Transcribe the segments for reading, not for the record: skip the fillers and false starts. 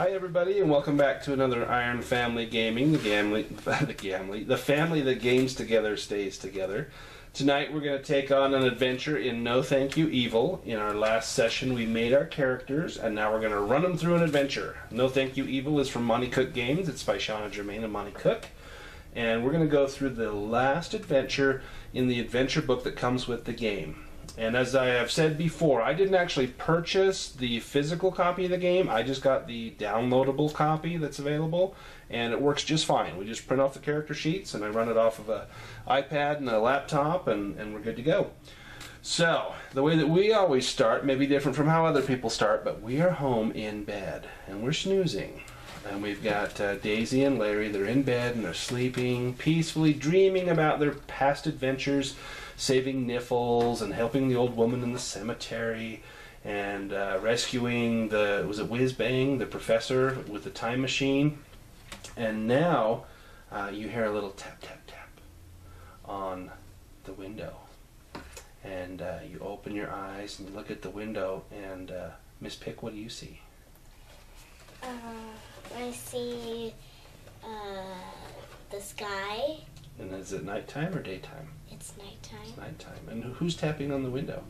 Hi everybody, and welcome back to another Iron Family Gaming. The family that games together stays together. Tonight we're going to take on an adventure in No Thank You Evil. In our last session we made our characters, and now we're going to run them through an adventure. No Thank You Evil is from Monte Cook Games. It's by Shauna Germain and Monte Cook. And we're going to go through the last adventure in the adventure book that comes with the game. And as I have said before, I didn't actually purchase the physical copy of the game. I just got the downloadable copy that's available, and it works just fine. We just print off the character sheets, and I run it off of an iPad and a laptop, and we're good to go. So, the way that we always start may be different from how other people start, but we are home in bed, and we're snoozing. And we've got Daisy and Larry. They're in bed, and they're sleeping, peacefully dreaming about their past adventures, saving Niffles and helping the old woman in the cemetery and rescuing was it Whiz Bang, the professor with the time machine. And now you hear a little tap, tap, tap on the window. And you open your eyes and you look at the window, and Miss Pic, what do you see? I see the sky. And is it nighttime or daytime? It's nighttime. It's nighttime. And who's tapping on the window?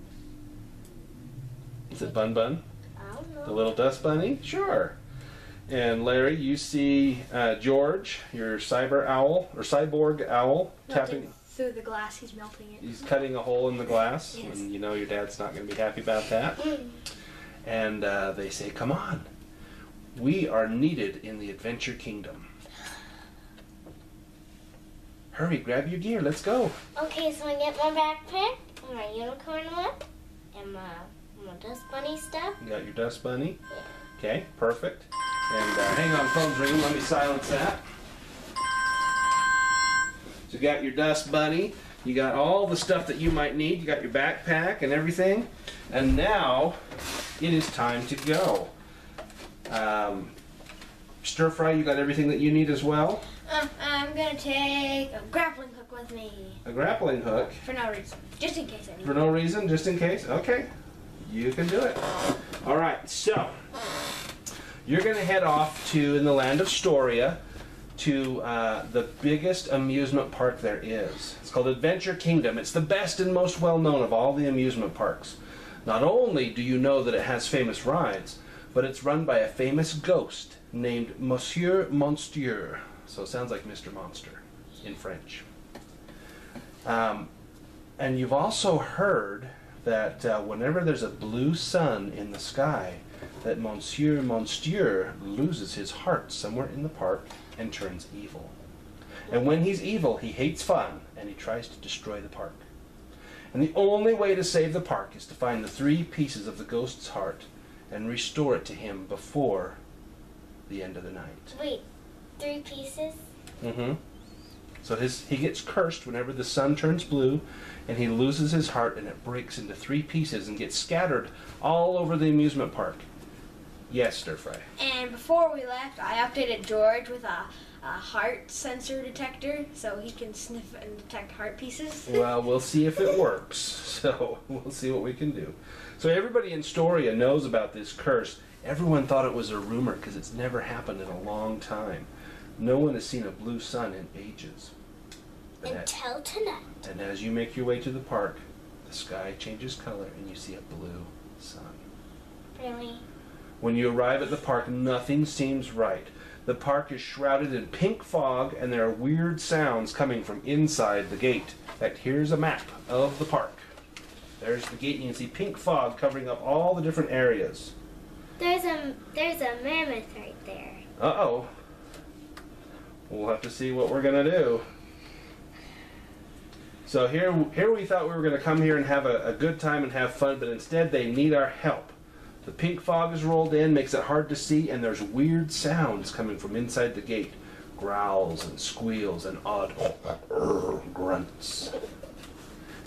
Is it Bun Bun? I don't know. The little dust bunny? Sure. And Larry, you see George, your cyborg owl, tapping through the glass. He's melting it. He's cutting a hole in the glass, Yes. and you know your dad's not going to be happy about that. And they say, "Come on, we are needed in the Adventure Kingdom. Hurry, grab your gear, let's go." Okay, so I get my backpack, and my unicorn whip, and my dust bunny stuff. You got your dust bunny? Yeah. Okay, perfect. And hang on, phone's ringing, let me silence that. So you got your dust bunny, you got all the stuff that you might need, you got your backpack and everything, and now it is time to go. Sterfry, you got everything that you need as well? I'm gonna take a grappling hook with me. A grappling hook? For no reason. Just in case I need For no reason, just in case? Okay, you can do it. Alright, so you're going to head off in the land of Storia, to the biggest amusement park there is. It's called Adventure Kingdom. It's the best and most well-known of all the amusement parks. Not only do you know that it has famous rides, but it's run by a famous ghost named Monsieur Monsteur. So it sounds like Mr. Monster in French. And you've also heard that whenever there's a blue sun in the sky, that Monsieur Monsteur loses his heart somewhere in the park and turns evil. And when he's evil, he hates fun, and he tries to destroy the park. And the only way to save the park is to find the 3 pieces of the ghost's heart and restore it to him before the end of the night. Wait, 3 pieces? Mm-hmm. So he gets cursed whenever the sun turns blue, and he loses his heart, and it breaks into 3 pieces and gets scattered all over the amusement park. Yes, Sterfry. And before we left, I updated George with a heart sensor detector, so he can sniff and detect heart pieces. Well, we'll see if it works. So we'll see what we can do. So everybody in Storia knows about this curse. Everyone thought it was a rumor because it's never happened in a long time. No one has seen a blue sun in ages. Until tonight. And as you make your way to the park, the sky changes color and you see a blue sun. Really? When you arrive at the park, nothing seems right. The park is shrouded in pink fog, and there are weird sounds coming from inside the gate. In fact, here's a map of the park. There's the gate, and you can see pink fog covering up all the different areas. There's a mammoth right there. Uh-oh. We'll have to see what we're going to do. So here we thought we were going to come here and have a good time and have fun, but instead they need our help. The pink fog is rolled in, makes it hard to see, and there's weird sounds coming from inside the gate. Growls and squeals and odd grunts.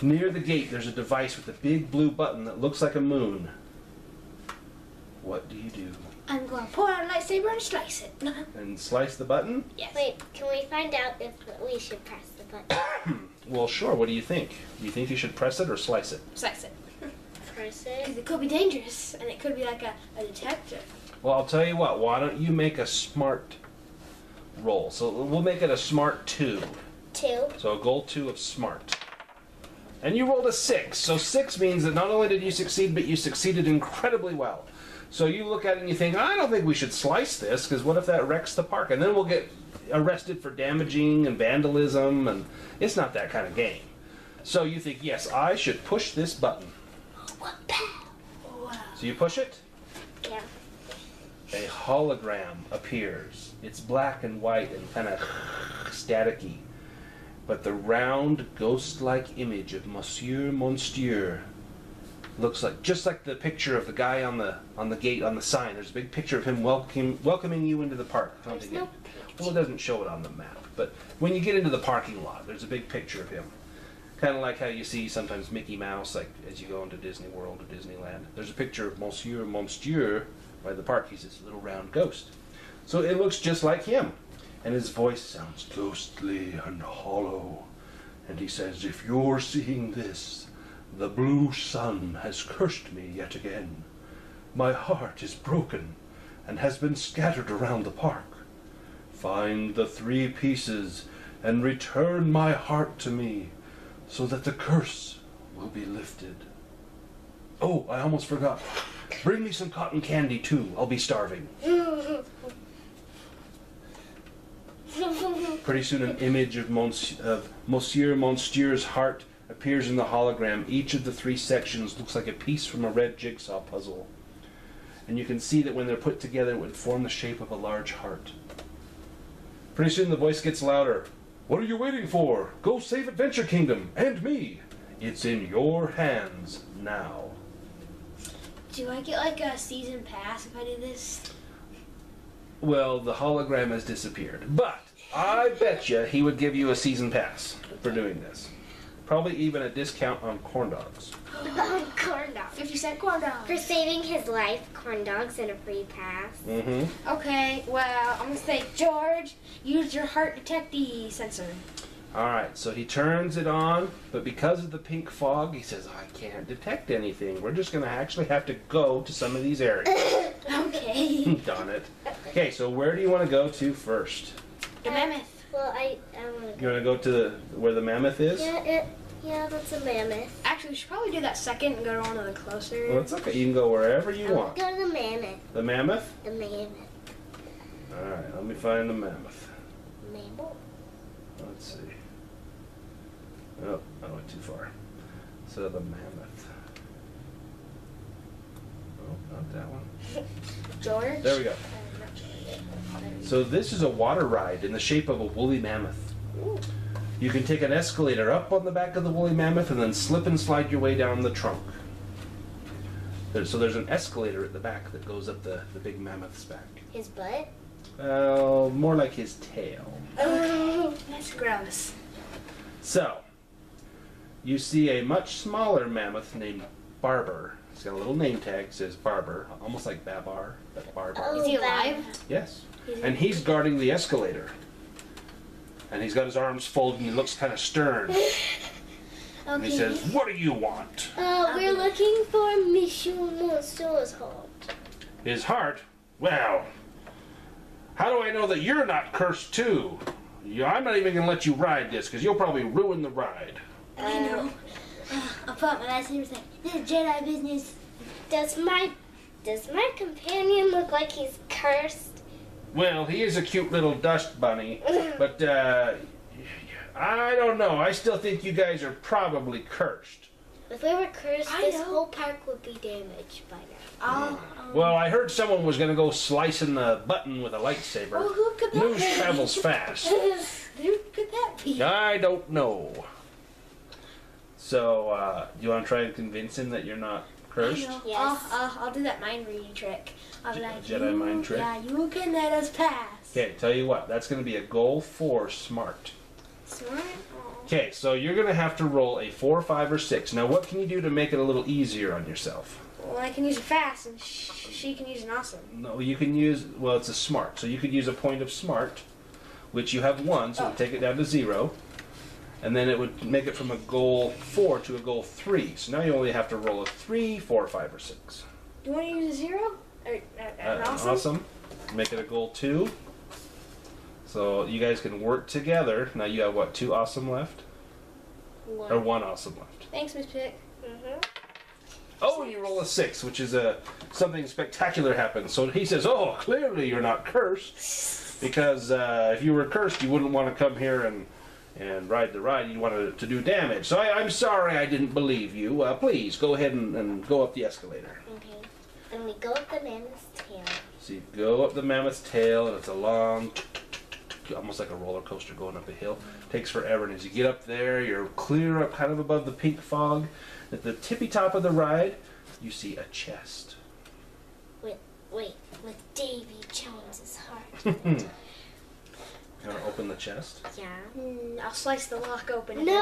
Near the gate, there's a device with a big blue button that looks like a moon. What do you do? I'm going to pull out a lightsaber and slice it. And slice the button? Yes. Wait, can we find out if we should press the button? Well, sure. What do you think? Do you think you should press it or slice it? Slice it. Press Because it. it could be dangerous, and it could be like a detector. Well, I'll tell you what. Why don't you make a smart roll? So we'll make it a smart 2. 2. So a goal 2 of smart. And you rolled a 6. So 6 means that not only did you succeed, but you succeeded incredibly well. So you look at it and you think, I don't think we should slice this, because what if that wrecks the park? And then we'll get arrested for damaging and vandalism, and it's not that kind of game. So you think, yes, I should push this button. So you push it. Yeah. A hologram appears. It's black and white and kind of staticky. But the round, ghost-like image of Monsieur looks like just like the picture of the guy on the gate on the sign. There's a big picture of him welcoming you into the park. Well, it doesn't show it on the map, but when you get into the parking lot, there's a big picture of him. Kind of like how you see sometimes Mickey Mouse, like as you go into Disney World or Disneyland. There's a picture of Monsieur by the park. He's this little round ghost. So it looks just like him. And his voice sounds ghostly and hollow. And he says, if you're seeing this, the blue sun has cursed me yet again. My heart is broken and has been scattered around the park. Find the 3 pieces and return my heart to me, so that the curse will be lifted. Oh, I almost forgot. Bring me some cotton candy too. I'll be starving. Pretty soon an image of Monsieur's heart appears in the hologram. Each of the 3 sections looks like a piece from a red jigsaw puzzle. And you can see that when they're put together, it would form the shape of a large heart. Pretty soon the voice gets louder. What are you waiting for? Go save Adventure Kingdom and me. It's in your hands now. Do I get like a season pass if I do this? Well, the hologram has disappeared, but I bet you he would give you a season pass for doing this. Probably even a discount on corn dogs. Corn dogs. 50-cent corn dogs. For saving his life, corn dogs and a free pass. Mm-hmm. Okay, well, I'm going to say, George, use your heart detectee sensor. Alright, so he turns it on, but because of the pink fog, he says, I can't detect anything. We're just going to actually have to go to some of these areas. Okay. Darn it. Okay, so where do you want to go to first? The mammoth. Well, I want to You want to go to where the mammoth is? Yeah, that's a mammoth. Actually, we should probably do that second and go to one of the closer. Well, it's okay. You can go wherever you want. Go to the mammoth. The mammoth? The mammoth. Alright, let me find the mammoth. Mammoth. Let's see. Oh, I went too far. So the mammoth. Oh, not that one. George? There we go. So this is a water ride in the shape of a woolly mammoth. Ooh. You can take an escalator up on the back of the woolly mammoth and then slip and slide your way down the trunk. So there's an escalator at the back that goes up the big mammoth's back. His butt? Well, more like his tail. Oh, That's gross. So, you see a much smaller mammoth named Barber. He's got a little name tag that says Barber, almost like Babar, but Barber. Is he alive? Yes. And he's guarding the escalator. And he's got his arms folded and he looks kind of stern. And he says, what do you want? we're looking for Monsieur Monsieur's heart. His heart? Well, how do I know that you're not cursed too? I'm not even going to let you ride this because you'll probably ruin the ride. I know. I'll put up my last name and say, this is Jedi business. Does my companion look like he's cursed? Well, he is a cute little dust bunny, but I don't know. I still think you guys are probably cursed. If we were cursed, this whole park would be damaged by now. Well, I heard someone was going to go slicing the button with a lightsaber. Well, who could that News be? travels fast. Who could that be? I don't know. So, do you want to try and convince him that you're not cursed? I know. Yes. I'll do that mind reading trick. I'll be like, Jedi mind trick? Yeah, you can let us pass. Okay, tell you what. That's going to be a goal 4 smart. Smart? Okay, so you're going to have to roll a 4, 5, or 6. Now, what can you do to make it a little easier on yourself? Well, I can use a fast, and she can use an awesome. No, you can use, well, it's a smart. So you could use a point of smart, which you have 1, so it would take it down to 0. And then it would make it from a goal 4 to a goal 3. So now you only have to roll a 3, 4, 5, or 6. Do you want to use a 0? Awesome. Make it a goal 2. So you guys can work together. Now you have what, 2 awesome left? 1. Or 1 awesome left. Thanks, Miss Pic. Oh, and you roll a 6, which is something spectacular happens. So he says, oh, clearly you're not cursed. Because if you were cursed, you wouldn't want to come here and ride the ride. You wanted to do damage. So I'm sorry I didn't believe you. Please, go ahead and go up the escalator. Okay. Then we go up the mammoth's tail. So you go up the mammoth's tail, and it's a long, almost like a roller coaster going up a hill. Takes forever, and as you get up there, you're clear up kind of above the pink fog. At the tippy top of the ride, you see a chest. Wait, with Davy Jones's heart. You want to open the chest? Yeah. I'll slice the lock open. No!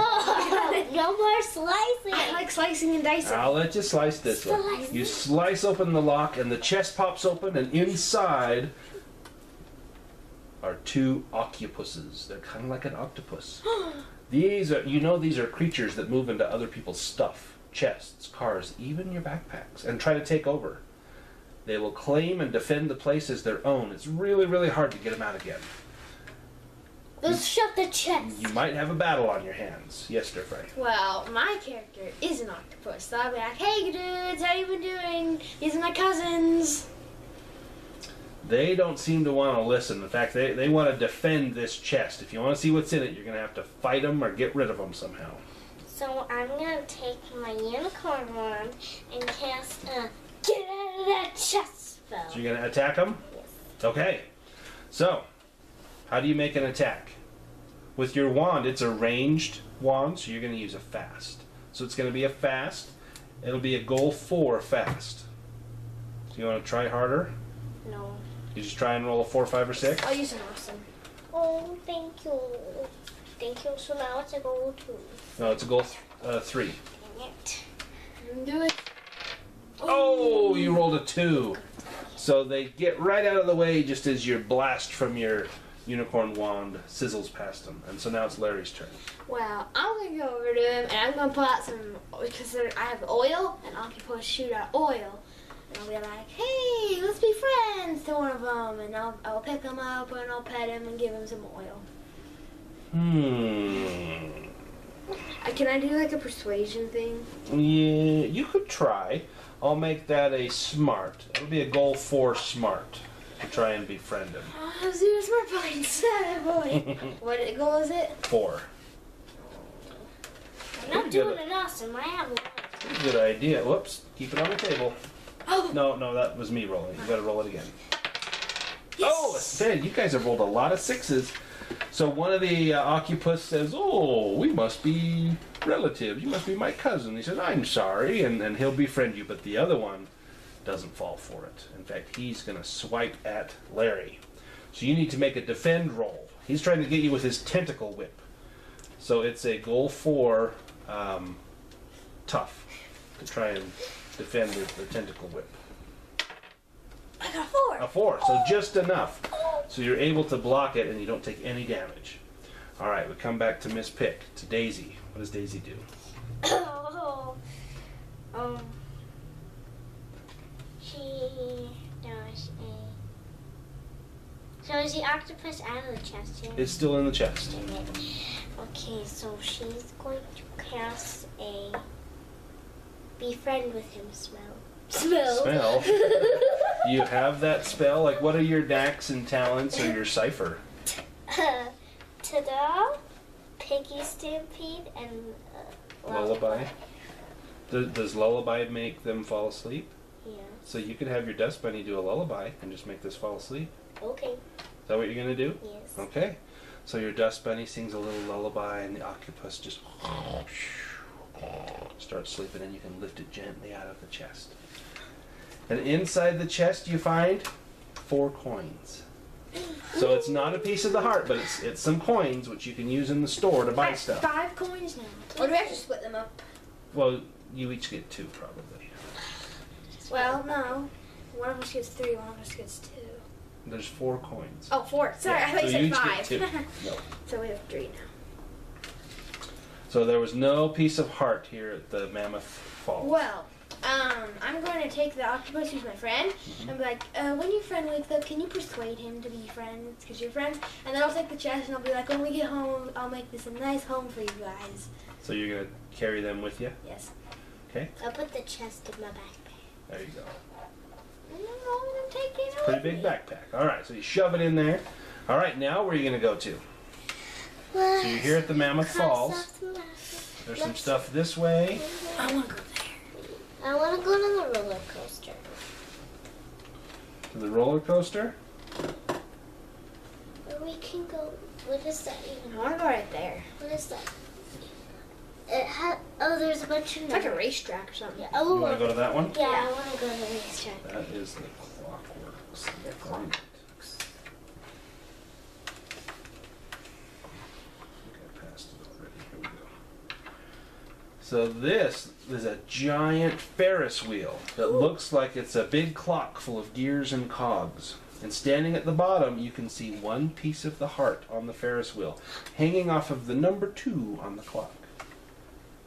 No more slicing! I like slicing and dicing. I'll let you slice this one. You slice open the lock, and the chest pops open, and inside are 2 octopuses. They're kind of like an octopus. These are creatures that move into other people's stuff. Chests, cars, even your backpacks, and try to take over. They will claim and defend the place as their own. It's really, really hard to get them out again. Let's shut the chest. You might have a battle on your hands. Yes, Sterfry. Well, my character is an octopus, so I'll be like, hey dudes, how you been doing? These are my cousins. They don't seem to want to listen. In fact, they want to defend this chest. If you want to see what's in it, you're going to have to fight them or get rid of them somehow. So I'm going to take my unicorn wand and cast a get out of that chest spell. So you're going to attack them? Yes. Okay. So, how do you make an attack? With your wand, it's a ranged wand, so you're going to use a fast. So it's going to be a fast. It'll be a goal 4 fast. So you want to try harder? No. You just try and roll a 4, 5, or 6? I'll use an awesome. Oh, thank you. Thank you. So now it's a goal 2. No, it's a goal 3. Dang it. Do it. Oh, you rolled a 2. So they get right out of the way just as your blast from your unicorn wand sizzles past them. And so now it's Larry's turn. Well, I'm going to go over to him and I'm going to pull out some, because I have oil and octopus shoot out oil. And I'll be like, hey, let's be friends to one of them. And I'll pick him up and I'll pet him and give him some oil. Can I do like a persuasion thing? Yeah, you could try. I'll make that a smart. It'll be a goal 4 smart to try and befriend him. Oh, let's do a smart points. Boy. What goal is it? 4. I'm not doing an awesome. I have one. Good idea. Whoops. Keep it on the table. Oh. No, that was me rolling. You gotta roll it again. Yes. Oh, man, you guys have rolled a lot of 6s. So one of the octopus says, oh, we must be relatives. You must be my cousin. He says, I'm sorry, and he'll befriend you. But the other one doesn't fall for it. In fact, he's going to swipe at Larry. So you need to make a defend roll. He's trying to get you with his tentacle whip. So it's a goal 4 tough to try and defend the tentacle whip. I got 4. A 4, so just enough. So you're able to block it and you don't take any damage. Alright, we come back to Miss Pic, to Daisy. What does Daisy do? She does a... So is the octopus out of the chest here? It's still in the chest. Okay, so she's going to cast a befriend with him spell. Spell? You have that spell? Like, what are your knacks and talents or your cipher? Ta-da! Piggy Stampede and Lullaby? Does lullaby make them fall asleep? Yeah. So you could have your dust bunny do a lullaby and just make this fall asleep. Okay. Is that what you're going to do? Yes. Okay. So your dust bunny sings a little lullaby and the octopus just starts sleeping, and you can lift it gently out of the chest. And inside the chest you find 4 coins. So it's not a piece of the heart, but it's some coins which you can use in the store to buy stuff. 5 coins now. Or do we have to split them up? Well, you each get 2 probably. Well, no. One of us gets 3, one of us gets 2. There's 4 coins. Oh, 4. Sorry, Yeah, I thought so you said each 5. get 2. No. So we have 3 now. So there was no piece of heart here at the Mammoth Falls. Well, I'm going to take the octopus who's my friend and be like, when your friend wakes up, can you persuade him to be friends? Because you're friends. And then I'll take the chest and I'll be like, when we get home, I'll make this a nice home for you guys. So you're going to carry them with you? Yes. Okay. I'll put the chest in my backpack. There you go. And then I'm going to take it Pretty big backpack. All right, so you shove it in there. All right, now where are you going to go to? So you're here at the Mammoth Falls. There's some stuff this way. I want to go there. I want to go to the roller coaster. To the roller coaster? Or we can go. What is that even? I want to go right there. What is that? Oh, there's a bunch of. It's like a racetrack or something. Yeah. You Oh, want to go to that one? yeah, I want to go to the racetrack. That is the Clockworks. So this is a giant Ferris wheel that looks like it's a big clock full of gears and cogs. And standing at the bottom, you can see one piece of the heart on the Ferris wheel, hanging off of the number 2 on the clock.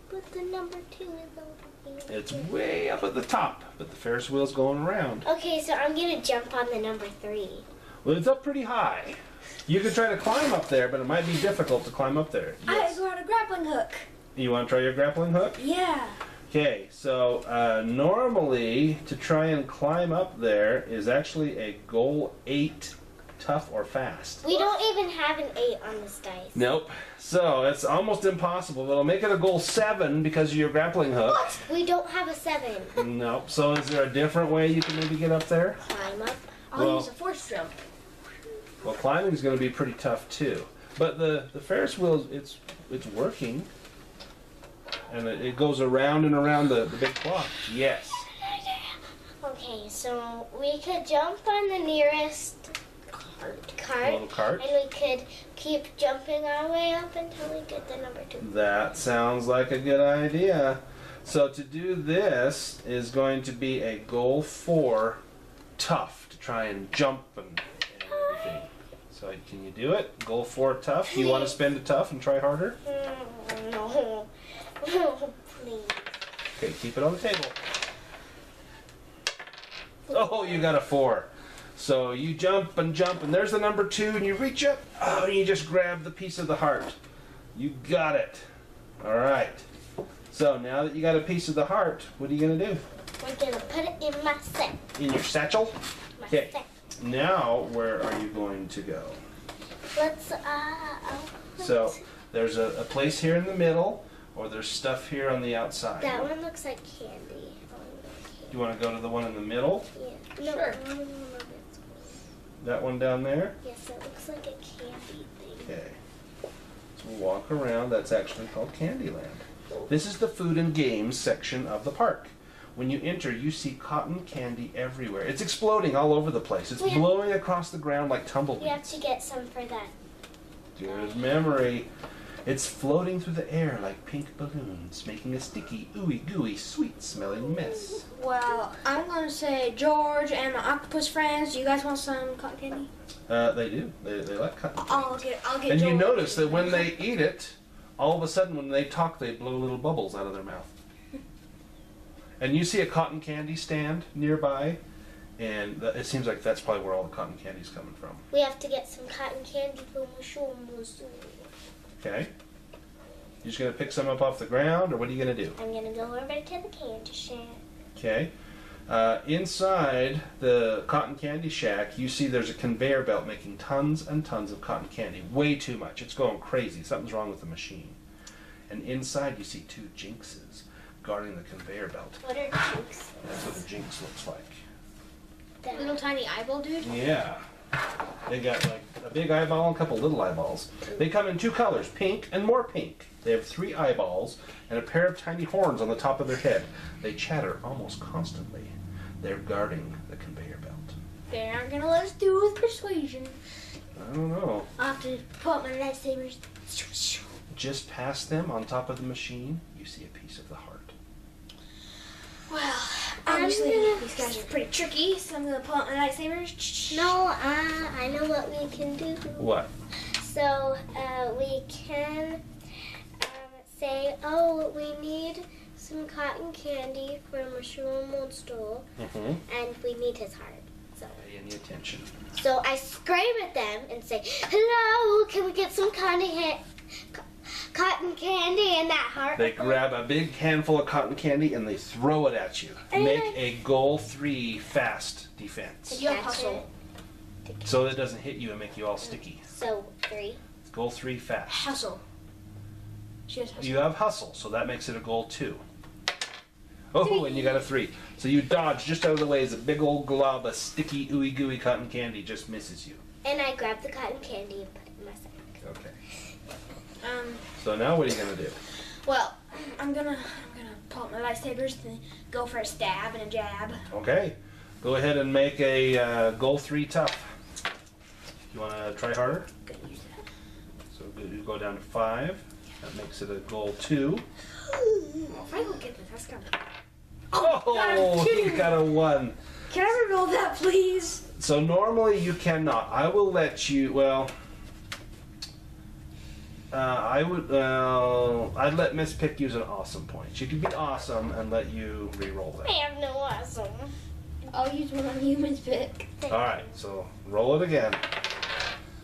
But the number 2 is over here. It's way up at the top, but the Ferris wheel's going around. Okay, so I'm gonna jump on the number 3. Well, it's up pretty high. You could try to climb up there, but it might be difficult to climb up there. I got a grappling hook. You want to try your grappling hook? Yeah. Okay, so normally to try and climb up there is actually a goal 8, tough or fast. We don't even have an 8 on this dice. Nope. So it's almost impossible. But it'll make it a goal 7 because of your grappling hook. What? We don't have a 7. Nope. So is there a different way you can maybe get up there? Climb up. I'll use a force jump. Well, climbing is going to be pretty tough too. But the Ferris wheel, it's working. And it goes around and around the big clock. Yes. Okay, so we could jump on the nearest cart. Little cart. And we could keep jumping our way up until we get the number 2. That sounds like a good idea. So to do this is going to be a goal 4, tough, to try and jump and everything. So can you do it? Goal 4, tough. You want to spend a tough and try harder? No. No, please. Okay, keep it on the table. Oh, you got a 4. So you jump, and there's the number 2, and you reach up. Oh, and you just grab the piece of the heart. You got it. All right. So now that you got a piece of the heart, what are you going to do? We're going to put it in my set. In your satchel? My Okay. set. Now, where are you going to go? Let's, So there's a place here in the middle, or there's stuff here on the outside. That one looks like candy. You want to go to the one in the middle? Yeah. No, Sure. no. That one down there? Yes, it looks like a candy thing. Okay. So we'll walk around. That's actually called Candyland. This is the food and games section of the park. When you enter, you see cotton candy everywhere. It's exploding all over the place. It's blowing across the ground like tumbleweeds. We have to get some for that. Good memory. It's floating through the air like pink balloons, making a sticky, ooey gooey, sweet-smelling mess. Well, I'm going to say George and my octopus friends, do you guys want some cotton candy? They do. They like cotton candy. I'll get And George. you notice that when they eat it, all of a sudden when they talk, they blow little bubbles out of their mouth. And you see a cotton candy stand nearby, and it seems like that's probably where all the cotton candy's coming from. We have to get some cotton candy from the Okay? You're just going to pick some up off the ground, or what are you going to do? I'm going to go over to the candy shack. Okay. Inside the cotton candy shack, you see there's a conveyor belt making tons and tons of cotton candy. Way too much. It's going crazy. Something's wrong with the machine. And inside you see 2 jinxes guarding the conveyor belt. What are jinxes? That's what a jinx looks like. That Little tiny eyeball dude? Yeah. They got like a big eyeball and a couple little eyeballs. They come in 2 colors, pink and more pink. They have 3 eyeballs and a pair of tiny horns on the top of their head. They chatter almost constantly. They're guarding the conveyor belt. They aren't going to let us do it with persuasion. I don't know. I'll have to pull out my lightsabers. Just past them, on top of the machine, you see a piece of the heart. Well, obviously these guys are pretty tricky, so I'm going to pull out my lightsabers. No, I know what we can do. What? So we can say, oh, we need some cotton candy from a mushroom mold stool, and we need his heart. So. Pay any attention. So I scream at them and say, "Hello, can we get some cotton candy and that heart?" They grab a big handful of cotton candy and they throw it at you. Make a goal 3 fast defense. You have hustle. So it doesn't hit you and make you all sticky. So 3. Goal 3 fast. Hustle. She has hustle. You have hustle, so that makes it a goal 2. Oh, and you got a 3. So you dodge just out of the way as a big old glob of sticky, ooey gooey cotton candy just misses you. And I grab the cotton candy and put it in my sack. Okay. So now what are you gonna do? Well, I'm gonna pull out my lightsabers and go for a stab and a jab. Okay. Go ahead and make a goal 3 tough. You wanna try harder? Gonna use that. So you go down to 5. That makes it a goal 2. If I don't get this, that's gonna. Oh, he got a 1. Can I reroll that, please? So normally you cannot. I will let you. Well, I'd let Miss Pic use an awesome point. She could be awesome and let you re-roll I that. have no awesome. I'll use one on you, Miss Pic. All right, so roll it again.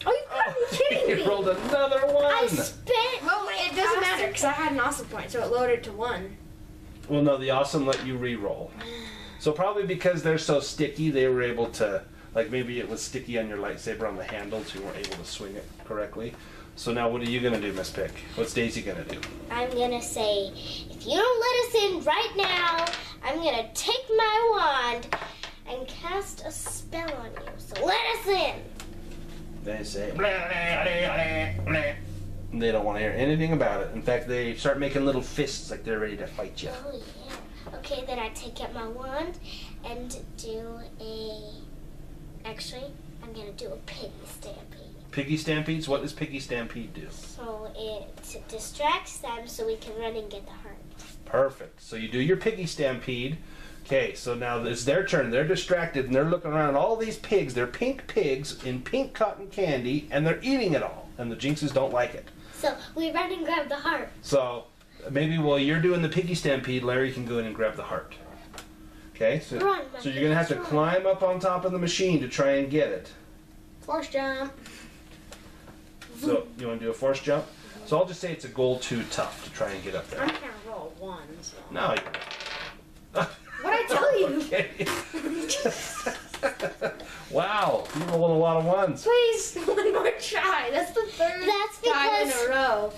Oh, you gotta be kidding me! You rolled another 1. I spent. Well, it doesn't matter because I had an awesome point, so it loaded to 1. Well, no, the awesome let you re-roll. So probably because they're so sticky, they were able to, like maybe it was sticky on your lightsaber on the handle, so you weren't able to swing it correctly. So now what are you going to do, Miss Pic? What's Daisy going to do? I'm gonna say, if you don't let us in right now, I'm gonna take my wand and cast a spell on you. So let us in. They say, they don't want to hear anything about it. In fact, they start making little fists like they're ready to fight you. Oh yeah. Okay, then I take out my wand and do a. Actually, I'm gonna do a piggy stampede. Piggy stampedes? What does piggy stampede do? So it distracts them so we can run and get the heart. Perfect. So you do your piggy stampede. Okay, so now it's their turn. They're distracted and they're looking around at all these pigs. They're pink pigs in pink cotton candy and they're eating it all. And the Jinxes don't like it. So we run and grab the heart. So maybe while you're doing the piggy stampede, Larry can go in and grab the heart. Okay, so you're going to have to climb up on top of the machine to try and get it. Force jump. So you want to do a force jump? So I'll just say it's a goal 2 tough to try and get up there. I'm gonna roll 1. So. No. What'd I tell you? Okay. Wow, you're rolling a lot of 1s. Please, one more try. That's the third time in a row.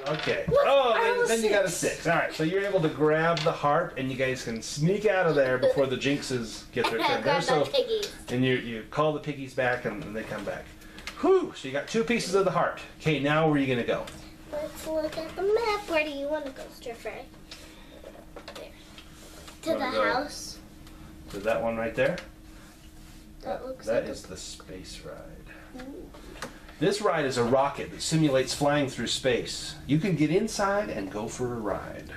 Okay. Look, Oh, then you got a 6. All right, so you're able to grab the heart, and you guys can sneak out of there before the Jinxes get their turn. Grab my piggies. And you call the piggies back, and they come back. Whew, so you got 2 pieces of the heart. Okay, now where are you going to go? Let's look at the map. Where do you want to go, Sterfry? There. To the house. To that one right there? That is the space ride. Ooh. This ride is a rocket that simulates flying through space. You can get inside and go for a ride.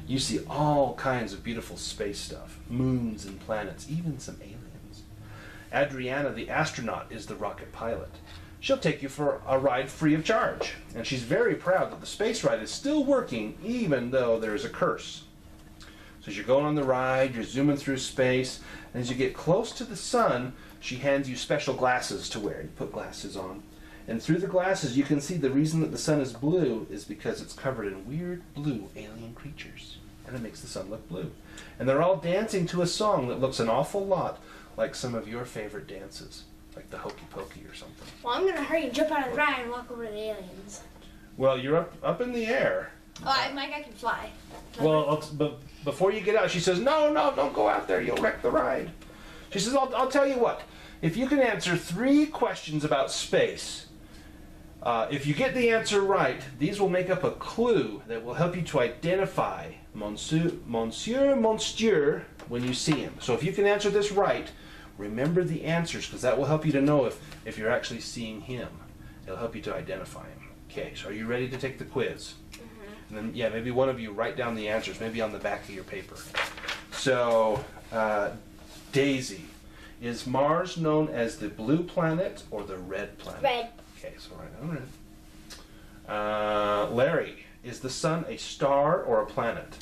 You see all kinds of beautiful space stuff. Moons and planets, even some aliens. Adriana, the astronaut, is the rocket pilot. She'll take you for a ride free of charge. And she's very proud that the space ride is still working even though there is a curse. So as you're going on the ride, you're zooming through space, and as you get close to the sun, she hands you special glasses to wear. You put glasses on. And through the glasses, you can see the reason that the sun is blue is because it's covered in weird blue alien creatures. And it makes the sun look blue. And they're all dancing to a song that looks an awful lot like some of your favorite dances. Like the Hokey Pokey or something. Well, I'm gonna hurry and jump out of the ride and walk over to the aliens. Well, you're up in the air. Oh, Mike, I can fly. Well, but before you get out, she says, no, don't go out there. You'll wreck the ride. She says, I'll tell you what. If you can answer 3 questions about space, if you get the answer right, these will make up a clue that will help you to identify Monsieur when you see him. So if you can answer this right, remember the answers, because that will help you to know if you're actually seeing him. It'll help you to identify him. Okay, so are you ready to take the quiz? And then, yeah, maybe one of you write down the answers, maybe on the back of your paper. So, Daisy, is Mars known as the blue planet or the red planet? Red. Okay, so write down red. Larry, is the sun a star or a planet?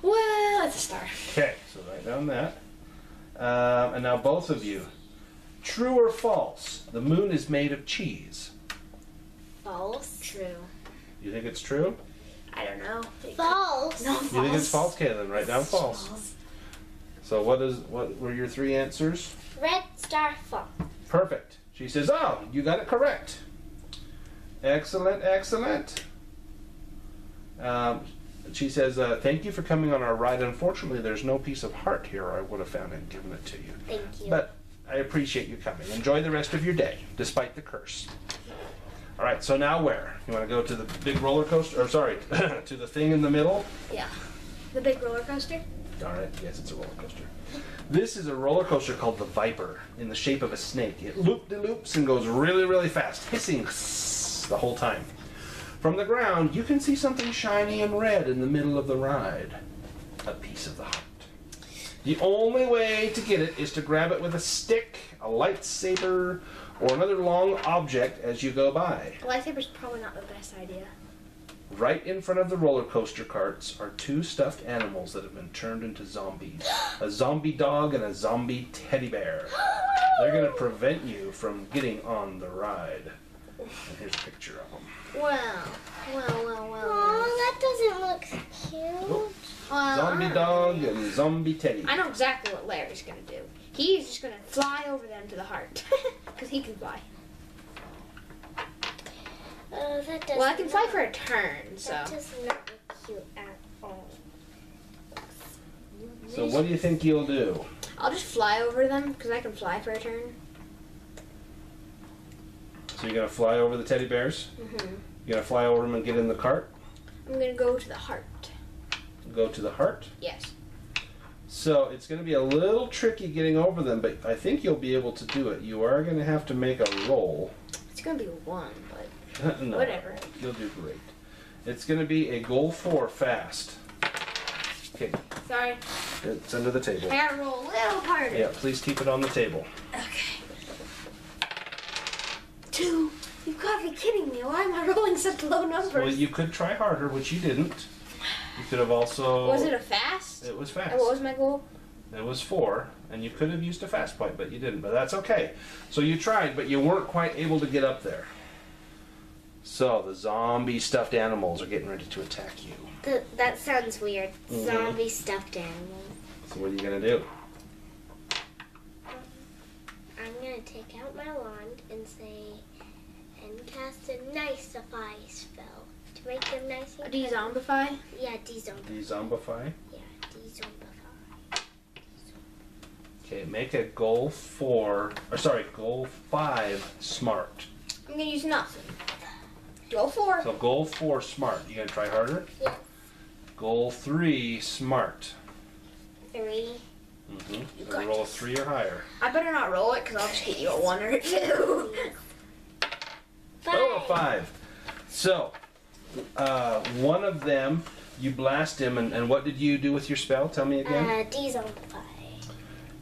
Well, it's a star. Okay, so write down that. And now both of you. True or false? The moon is made of cheese. False. True. You think it's true? I don't know. False. No, false. You think it's false? Okay, then write down false. So what were your three answers? Red star, false. Perfect. She says, oh, you got it correct. Excellent, excellent. She says, thank you for coming on our ride. Unfortunately, there's no piece of heart here, or I would have found it and given it to you. Thank you. But I appreciate you coming. Enjoy the rest of your day, despite the curse. All right, so now where? You want to go to the big roller coaster? Or sorry, to the thing in the middle? Yeah. The big roller coaster? All right, yes, it's a roller coaster. This is a roller coaster called the Viper, in the shape of a snake. It loop-de-loops and goes really, really fast, hissing the whole time. From the ground, you can see something shiny and red in the middle of the ride. A piece of the heart. The only way to get it is to grab it with a stick, a lightsaber, or another long object as you go by. A lightsaber's probably not the best idea. Right in front of the roller coaster carts are two stuffed animals that have been turned into zombies. A zombie dog and a zombie teddy bear. They're going to prevent you from getting on the ride. And here's a picture of them. Well. Oh, that doesn't look cute. Oh, zombie dog and zombie teddy. I know exactly what Larry's gonna do. He's just gonna fly over them to the heart. Because he can fly. Oh, that doesn't Well, I can fly for a turn, so. That does not look cute at all. So what do you think you'll do? I'll just fly over them, because I can fly for a turn. So you're going to fly over the teddy bears? Mm-hmm. You're going to fly over them and get in the cart? I'm gonna go to the heart. Go to the heart? Yes. So it's going to be a little tricky getting over them, but I think you'll be able to do it. You are going to have to make a roll. It's gonna be one, but No, whatever. You'll do great. It's going to be a goal 4 fast. Okay, Sorry. it's under the table. I gotta roll a little harder. Yeah, please keep it on the table. Okay. 2. You've got to be kidding me. Why am I rolling such low numbers? Well, you could try harder, which you didn't. You could have also... Was it a fast? It was fast. And what was my goal? It was 4, and you could have used a fast point, but you didn't. But that's okay. So you tried, but you weren't quite able to get up there. So the zombie stuffed animals are getting ready to attack you. That sounds weird. Mm-hmm. Zombie stuffed animal. So what are you going to do? I'm going to take out my wand and say, and cast a nicify spell. To make them nice and De-zombify? Yeah, de-zombify. De-zombify? Yeah, de-zombify. Okay, make a goal 5 smart. I'm gonna use nothing. Goal 4. So goal 4 smart. You going to try harder? Yes. Goal 3 smart. 3. Mm-hmm. You got roll a this. 3 or higher. I better not roll it because I'll just hit you a 1 or a 2. 5. Oh, 5. So, one of them, you blast him, and what did you do with your spell? Tell me again. De-zombify.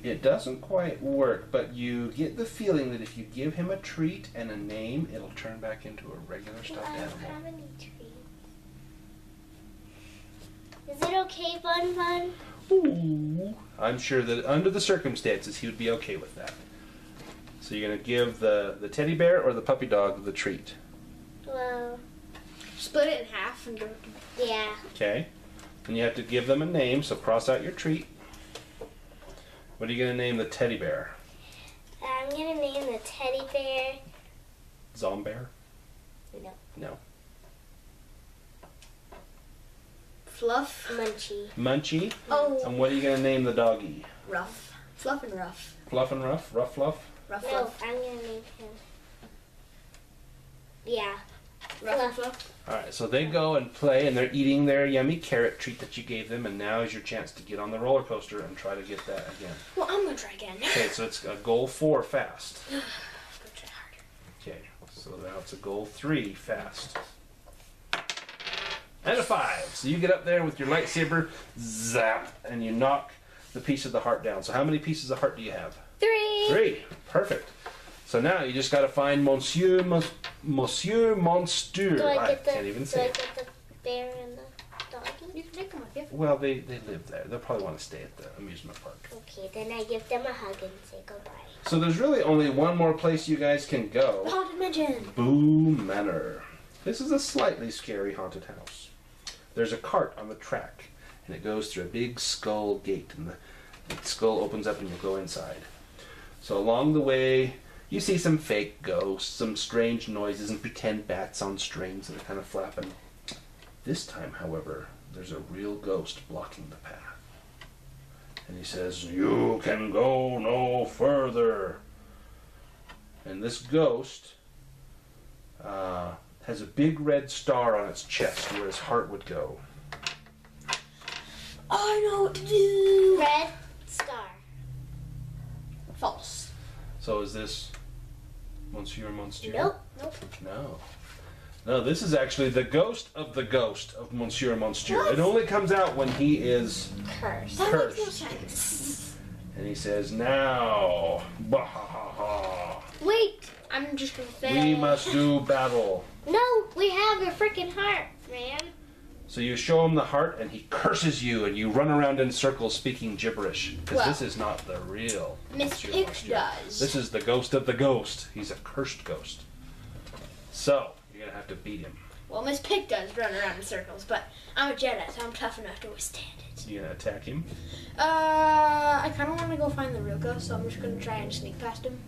It doesn't quite work, but you get the feeling that if you give him a treat and a name, it'll turn back into a regular I stuffed don't animal. have any treats. Is it okay, Bun Bun? Ooh. I'm sure that under the circumstances, he would be okay with that. So you're going to give the teddy bear or the puppy dog the treat. Well, Split it in half and go. yeah. Okay? And you have to give them a name, so cross out your treat. What are you going to name the teddy bear? I'm going to name the teddy bear. Zombear? No. No. Fluff. Munchie. Munchie? Oh. And what are you going to name the doggy? Rough. Fluff and rough. Fluff and Rough? Rough Fluff? Rough No, fluff. I'm going to name him. Yeah. Rough and fluff. Alright, so they go and play, and they're eating their yummy carrot treat that you gave them, and now is your chance to get on the roller coaster and try to get that again. Well, I'm gonna try again. Okay, so it's a goal 4 fast. I'm gonna try harder. Okay, so now it's a goal 3 fast. And a 5. So you get up there with your lightsaber, zap, and you knock the piece of the heart down. So how many pieces of heart do you have? 3. 3. Perfect. So now you just got to find Monsieur Monster. Do I I get the, can't even do say I it. get the bear and the... Well, they live there. They'll probably want to stay at the amusement park. Okay, then I give them a hug and say goodbye. So there's really only one more place you guys can go. Haunted Mansion. Boo Manor. This is a slightly scary haunted house. There's a cart on the track, and it goes through a big skull gate, and the skull opens up and you'll go inside. So along the way, you see some fake ghosts, some strange noises, and pretend bats on strings that are kind of flapping. This time, however, there's a real ghost blocking the path. And he says, "You can go no further." And this ghost has a big red star on its chest where his heart would go. I know what to do. Red star. False. So is this Monsieur Monsieur? Nope. No, this is actually the ghost of Monsieur Monsieur. It only comes out when he is Curse. That makes no cursed. sense. And he says, "Now, bah-ha-ha-ha, Wait, I'm just gonna say. we must do battle." No, we have your freaking heart, man. So you show him the heart, and he curses you, and you run around in circles speaking gibberish. Because Well, this is not the real Miss Monsieur Pic Monsieur. does. This is the ghost of the ghost. He's a cursed ghost. So, you're going to have to beat him. Well, Miss Pic does run around in circles, but I'm a Jedi, so I'm tough enough to withstand it. You going to attack him? I kind of want to go find the real ghost, so I'm just going to try and sneak past him.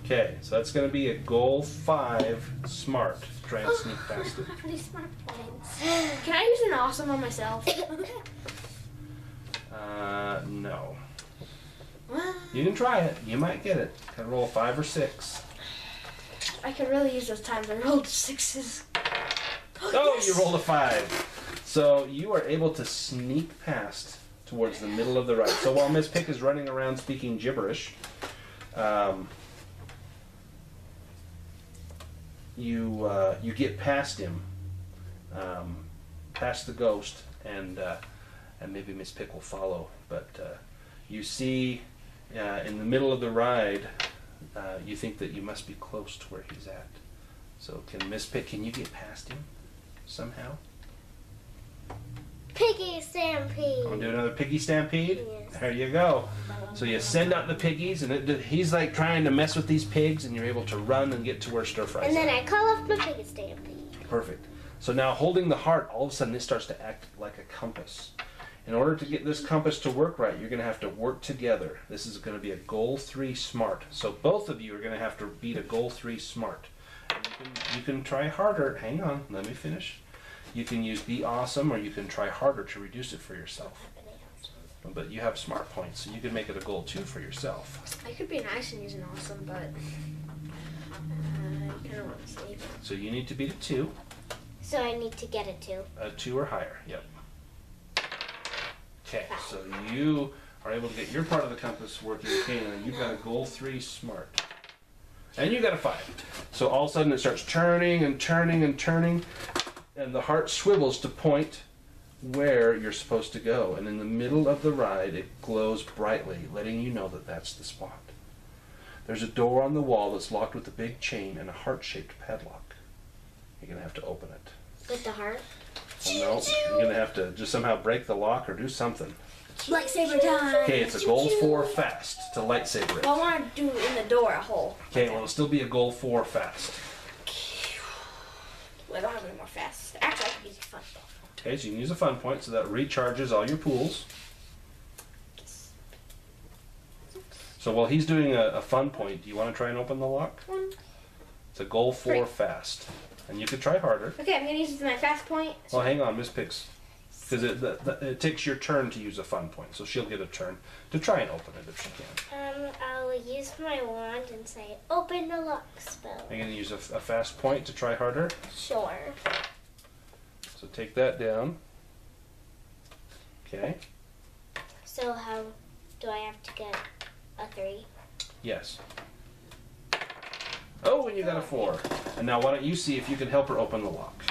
Okay, so that's going to be a goal 5 smart. Try and sneak past I it. don't have any smart points. Can I use an awesome on myself? No. Well, You can try it. You might get it. Can roll 5 or 6. I could really use those times I rolled 6s. Oh, yes! you rolled a 5. So you are able to sneak past towards the middle of the ride. So while Miss Pic is running around speaking gibberish, you get past him, past the ghost, and maybe Miss Pic will follow. But you see in the middle of the ride, you think that you must be close to where he's at. So can Miss Pic, can you get past him somehow? Piggy stampede. Want to do another piggy stampede? Yes. There you go. So you send out the piggies, and he's like trying to mess with these pigs, and you're able to run and get to where Sterfry's And then at. I call off my piggy stampede. Perfect. So now holding the heart, all of a sudden this starts to act like a compass. In order to get this compass to work right, you're going to have to work together. This is going to be a goal 3 smart. So both of you are going to have to beat a goal 3 smart. And you can try harder. Hang on, let me finish. You can use be awesome, or you can try harder to reduce it for yourself. But you have smart points, so you can make it a goal 2 for yourself. I could be nice and use an awesome, but I kind of want to save it. So you need to beat a 2. So I need to get a 2. A 2 or higher, yep. Okay, so you are able to get your part of the compass working okay, and you've got a goal 3 smart. And you got a 5. So all of a sudden it starts turning and turning and turning, and the heart swivels to point where you're supposed to go. And in the middle of the ride, it glows brightly, letting you know that that's the spot. There's a door on the wall that's locked with a big chain and a heart-shaped padlock. You're going to have to open it. With the heart? Well, no, you're going to have to just somehow break the lock or do something. Lightsaber time! Okay, it's a goal 4 fast to lightsaber it. Well, I want to do in the door a hole. Okay, well, it'll still be a goal 4 fast. Well, I don't have any more fast. Actually, I could use a fun stuff. Okay, so you can use a fun point, so that recharges all your pools. So while he's doing a fun point, do you want to try and open the lock? It's a goal 4 fast. And you could try harder. Okay, I'm going to use this as my fast point. Well, hang on, Miss Pic's. Because it takes your turn to use a fun point, so she'll get a turn to try and open it if she can. I'll use my wand and say, open the lock spell. I'm going to use a fast point to try harder. Sure. So take that down. Okay. So how do I have to get a 3? Yes. Oh, and you got a 4. And now why don't you see if you can help her open the lock?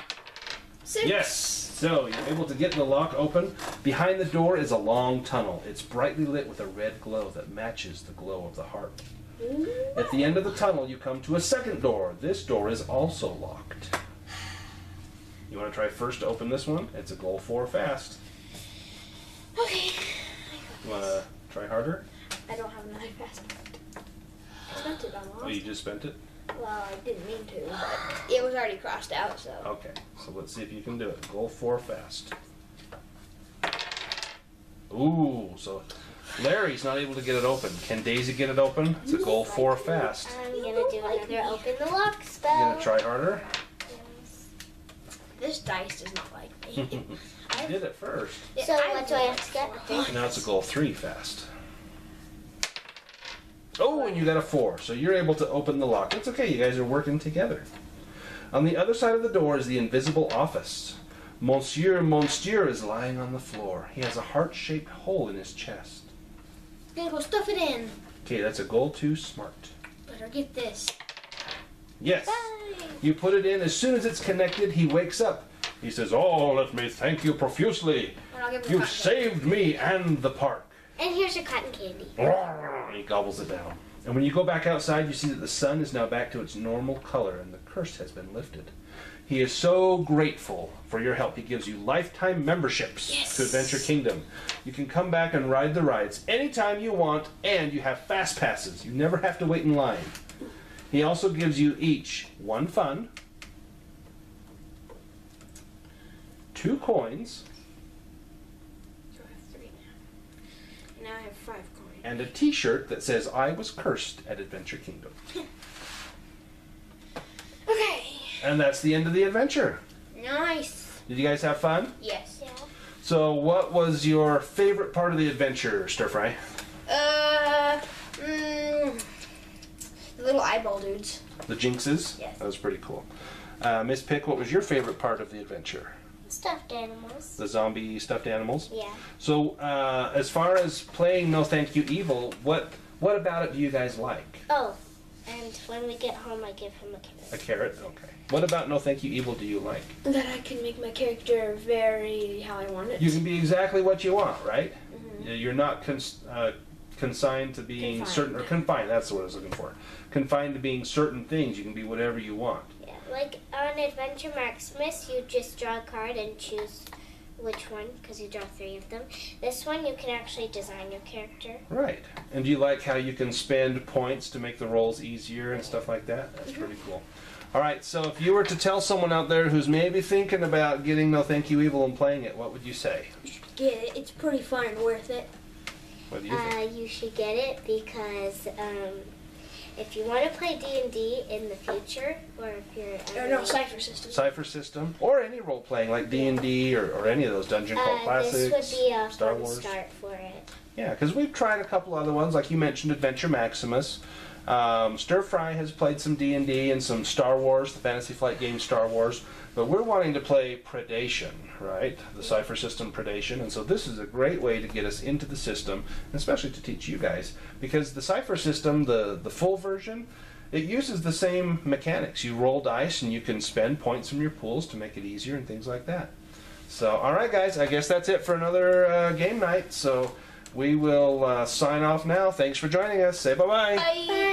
6. Yes! So you're able to get the lock open. Behind the door is a long tunnel. It's brightly lit with a red glow that matches the glow of the heart. At the end of the tunnel, you come to a second door. This door is also locked. You want to try first to open this one? It's a goal 4 fast. Okay. You want to try harder? I don't have another fast point. I spent it almost. Oh, you just spent it? Well, I didn't mean to, but it was already crossed out, so. Okay, so let's see if you can do it. Goal 4 fast. Ooh, so Larry's not able to get it open. Can Daisy get it open? It's a goal 4 fast. I'm gonna do another open the lock spell. You gonna try harder? Yes. This dice does not like me. You did it first. So what do I have to get? Now it's a goal 3 fast. Oh, and you got a 4, so you're able to open the lock. It's okay, you guys are working together. On the other side of the door is the invisible office. Monsieur Monstier is lying on the floor. He has a heart-shaped hole in his chest. Gonna go stuff it in. Okay, that's a goal 2 smart. Better get this. Yes. Bye. You put it in. As soon as it's connected, he wakes up. He says, "Oh, let me thank you profusely. And I'll give him You've cotton saved me and the park." And here's your cotton candy. He gobbles it down. And when you go back outside, you see that the sun is now back to its normal color and the curse has been lifted. He is so grateful for your help. He gives you lifetime memberships to Adventure Kingdom. You can come back and ride the rides anytime you want, and you have fast passes. You never have to wait in line. He also gives you each 1 fun, 2 coins, So I have 3 now. Now I have 5 coins. and a t-shirt that says, "I was cursed at Adventure Kingdom." Okay. And that's the end of the adventure. Nice. Did you guys have fun? Yes. Yeah. So what was your favorite part of the adventure, Sterfry? The little eyeball dudes. The Jinxes? Yes. That was pretty cool. Miss Pic, what was your favorite part of the adventure? Stuffed animals. The zombie stuffed animals? Yeah. So as far as playing No Thank You Evil, what about it do you guys like? Oh, and when we get home, I give him a carrot. A carrot? Okay. What about No Thank You Evil do you like? That I can make my character very how I want it. You can be exactly what you want, right? You're not consigned to being Confined. certain, or confined, that's the word I was looking for. Confined to being certain things. You can be whatever you want. Yeah, like on Adventure Maximus, you just draw a card and choose which one, because you draw 3 of them. This one, you can actually design your character. Right. And do you like how you can spend points to make the rolls easier and stuff like that? That's pretty cool. All right, so if you were to tell someone out there who's maybe thinking about getting No Thank You Evil and playing it, what would you say? You should get it. It's pretty fun and worth it. What do you think? You should get it because if you want to play D&D in the future, or if you're... Or no, Cypher System. Cypher System, or any role-playing like D&D or any of those Dungeon Crawl Classics, this would be a Star fun Wars. start for it. Yeah, because we've tried a couple other ones, like you mentioned, Adventure Maximus. Sterfry has played some D&D and some Star Wars, the Fantasy Flight game Star Wars, but we're wanting to play Predation, right? The Cypher System Predation, and so this is a great way to get us into the system, especially to teach you guys, because the Cypher System, the full version, it uses the same mechanics. You roll dice and you can spend points from your pools to make it easier and things like that. So, alright guys, I guess that's it for another game night, so we will sign off now. Thanks for joining us. Say bye-bye. Bye.